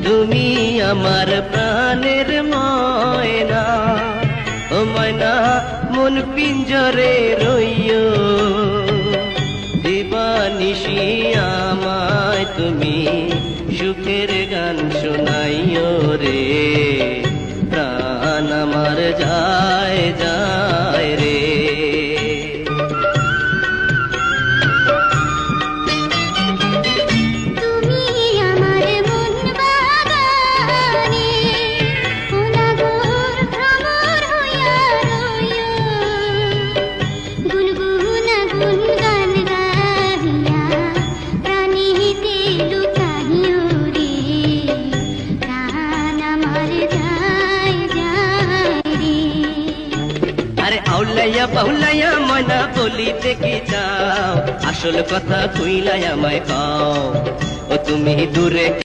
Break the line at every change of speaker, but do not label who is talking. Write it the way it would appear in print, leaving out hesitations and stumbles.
তুমি আমার প্রাণের ময়না, ও ময়না মন পিঞ্জরে রইও, দিবানিশি আমায় তুমি সুখের গান শোনাইও রে, প্রাণ আমার যায় যায় রে। আউলাইয়া বাউলাইয়া ময়না বলিতে কি চাও, আসল কথা কইলাই আমায় কও, ও তুমি দূরে